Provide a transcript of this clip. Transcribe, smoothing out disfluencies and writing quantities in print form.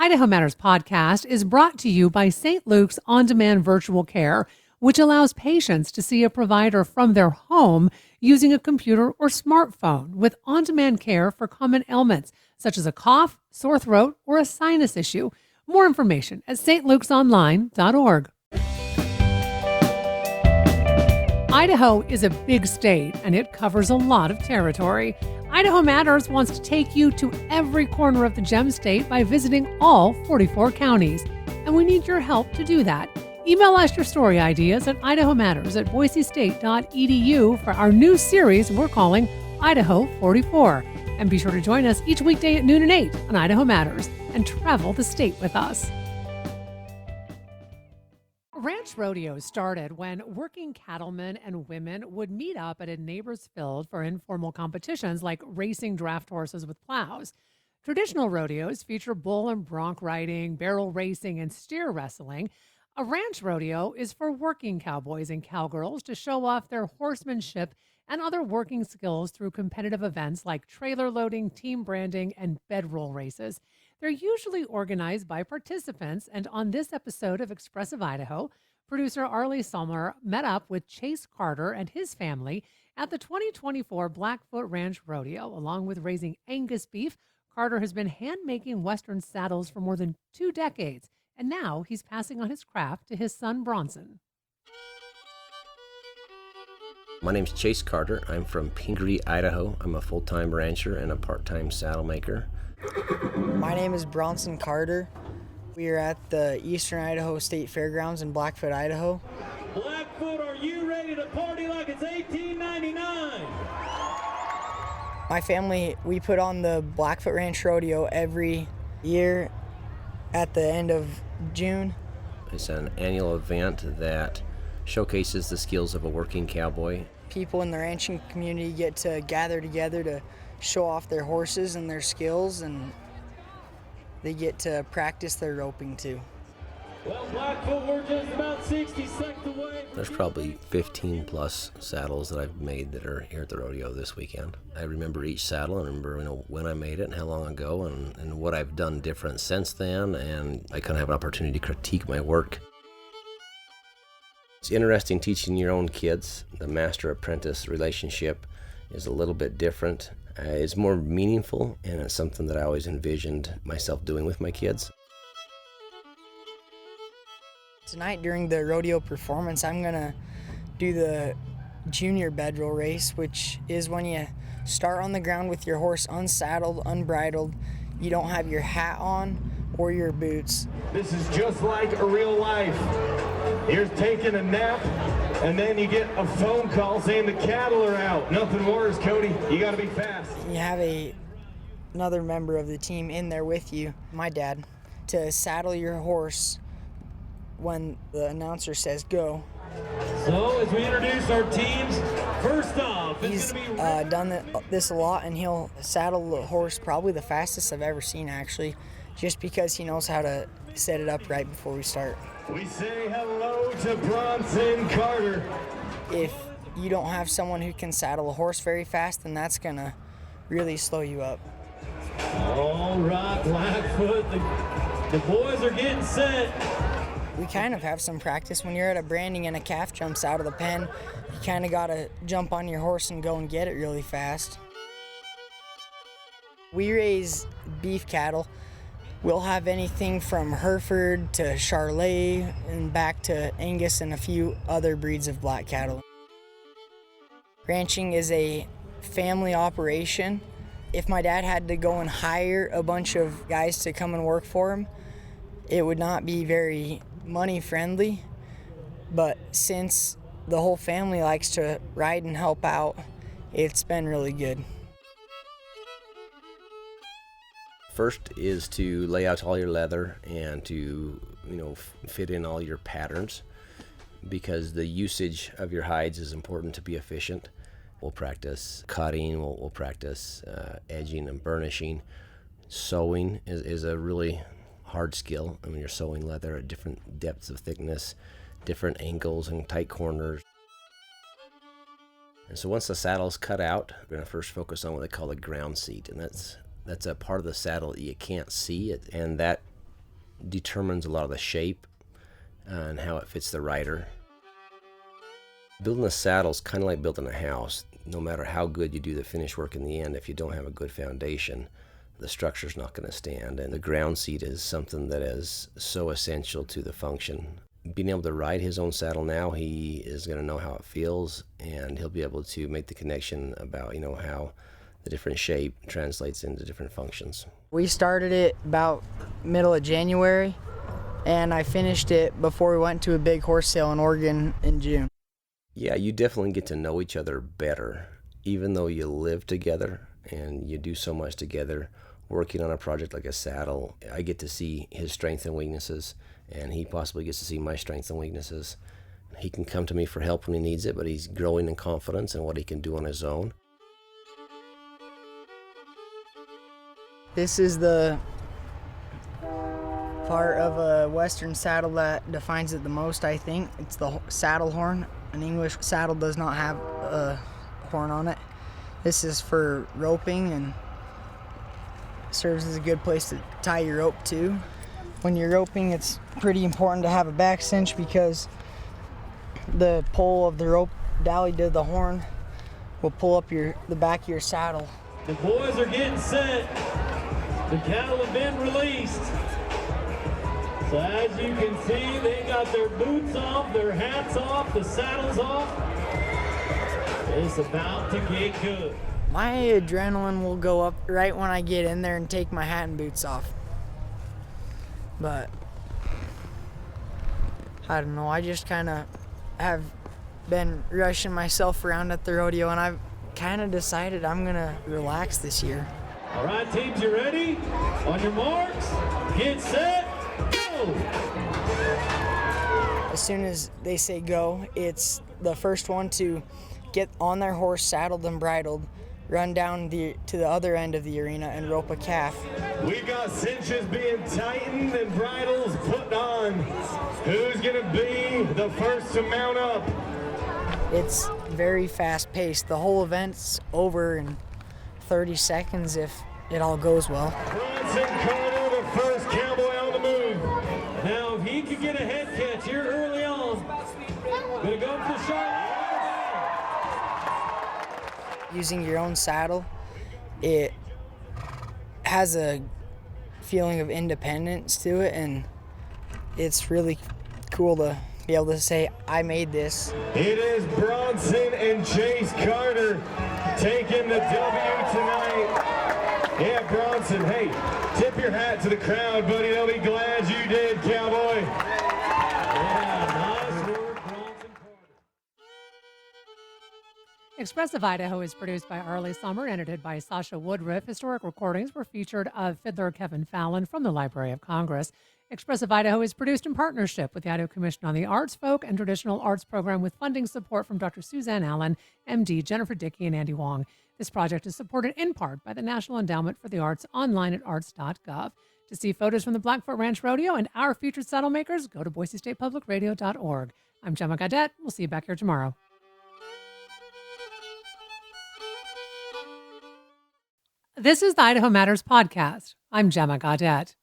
Idaho Matters podcast is brought to you by St. Luke's On-Demand Virtual Care, which allows patients to see a provider from their home using a computer or smartphone with on-demand care for common ailments, such as a cough, sore throat, or a sinus issue. More information at stlukesonline.org. Idaho is a big state, and it covers a lot of territory. Idaho Matters wants to take you to every corner of the Gem State by visiting all 44 counties, and we need your help to do that. Email us your story ideas at idahomatters@boisestate.edu for our new series we're calling Idaho 44. And be sure to join us each weekday at noon and 8 on Idaho Matters and travel the state with us. Ranch rodeo started when working cattlemen and women would meet up at a neighbor's field for informal competitions like racing draft horses with plows. Traditional rodeos feature bull and bronc riding, barrel racing, and steer wrestling. A ranch rodeo is for working cowboys and cowgirls to show off their horsemanship and other working skills through competitive events like trailer loading, team branding, and bedroll races. They're usually organized by participants, and on this episode of Expressive Idaho, producer Arlie Sommer met up with Chase Carter and his family at the 2024 Blackfoot Ranch Rodeo. Along with raising Angus beef, Carter has been hand-making Western saddles for more than 2 decades, and now he's passing on his craft to his son Bronson. My name's Chase Carter. I'm from Pingree, Idaho. I'm a full-time rancher and a part-time saddle maker. My name is Bronson Carter. We are at the Eastern Idaho State Fairgrounds in Blackfoot, Idaho. Blackfoot, are you ready to party like it's 1899? My family, we put on the Blackfoot Ranch Rodeo every year at the end of June. It's an annual event that showcases the skills of a working cowboy. People in the ranching community get to gather together to show off their horses and their skills, and they get to practice their roping too. Well, Blackfoot, we're just about 60 seconds away. There's probably 15 plus saddles that I've made that are here at the rodeo this weekend. I remember each saddle and remember when I made it and how long ago and what I've done different since then, and I kind of have an opportunity to critique my work. It's interesting teaching your own kids. The master-apprentice relationship is a little bit different. It's more meaningful, and it's something that I always envisioned myself doing with my kids. Tonight during the rodeo performance, I'm gonna do the junior bedroll race, which is when you start on the ground with your horse unsaddled, unbridled. You don't have your hat on or your boots. This is just like a real life. Here's taking a nap, and then you get a phone call saying the cattle are out. Nothing worse, Cody. You gotta be fast. You have another member of the team in there with you, my dad, to saddle your horse when the announcer says go. So as we introduce our teams, first off, He's done this a lot, and he'll saddle the horse probably the fastest I've ever seen, actually, just because he knows how to set it up right before we start. We say hello to Bronson Carter. If you don't have someone who can saddle a horse very fast, then that's gonna really slow you up. All right, Blackfoot, the boys are getting set. We kind of have some practice. When you're at a branding and a calf jumps out of the pen, you kind of gotta jump on your horse and go and get it really fast. We raise beef cattle. We'll have anything from Hereford to Charolais and back to Angus and a few other breeds of black cattle. Ranching is a family operation. If my dad had to go and hire a bunch of guys to come and work for him, it would not be very money friendly. But since the whole family likes to ride and help out, it's been really good. First is to lay out all your leather and to, fit in all your patterns, because the usage of your hides is important to be efficient. We'll practice cutting, we'll practice edging and burnishing. Sewing is a really hard skill. I mean, you're sewing leather at different depths of thickness, different angles and tight corners. And so once the saddle's cut out, we're going to first focus on what they call the ground seat, and that's a part of the saddle that you can't see it, and that determines a lot of the shape and how it fits the rider. Building a saddle is kind of like building a house. No matter how good you do the finish work in the end, if you don't have a good foundation, the structure's not going to stand. And the ground seat is something that is so essential to the function. Being able to ride his own saddle now, he is going to know how it feels, and he'll be able to make the connection about, how the different shape translates into different functions. We started it about middle of January, and I finished it before we went to a big horse sale in Oregon in June. Yeah, you definitely get to know each other better, even though you live together and you do so much together. Working on a project like a saddle, I get to see his strengths and weaknesses, and he possibly gets to see my strengths and weaknesses. He can come to me for help when he needs it, but he's growing in confidence in what he can do on his own. This is the part of a Western saddle that defines it the most, I think. It's the saddle horn. An English saddle does not have a horn on it. This is for roping and serves as a good place to tie your rope to. When you're roping, it's pretty important to have a back cinch because the pull of the rope dally to the horn will pull up the back of your saddle. The boys are getting set. The cattle have been released. So as you can see, they got their boots off, their hats off, the saddles off. It's about to get good. My adrenaline will go up right when I get in there and take my hat and boots off. But I don't know, I just kind of have been rushing myself around at the rodeo, and I've kind of decided I'm going to relax this year. All right, teams, you ready? On your marks, get set, go! As soon as they say go, it's the first one to get on their horse, saddled and bridled, run down to the other end of the arena and rope a calf. We've got cinches being tightened and bridles put on. Who's gonna be the first to mount up? It's very fast paced. The whole event's over in 30 seconds if it all goes well. Bronson Carter, the first cowboy on the move. Now, if he could get a head catch here early on, gonna go for the shot. Using your own saddle, it has a feeling of independence to it, and it's really cool to be able to say, I made this. It is Bronson and Chase Carter taking the W tonight. Yeah, Bronson, hey, tip your hat to the crowd, buddy. They'll be glad you did, cowboy. Yeah, nice work, Bronson Carter. Expressive Idaho is produced by Arlie Summer, edited by Sasha Woodruff. Historic recordings were featured of fiddler Kevin Fallon from the Library of Congress. Expressive Idaho is produced in partnership with the Idaho Commission on the Arts, Folk, and Traditional Arts Program with funding support from Dr. Suzanne Allen, MD, Jennifer Dickey, and Andy Wong. This project is supported in part by the National Endowment for the Arts online at arts.gov. To see photos from the Blackfoot Ranch Rodeo and our featured saddle makers, go to boisestatepublicradio.org. I'm Gemma Gaudette. We'll see you back here tomorrow. This is the Idaho Matters podcast. I'm Gemma Gaudette.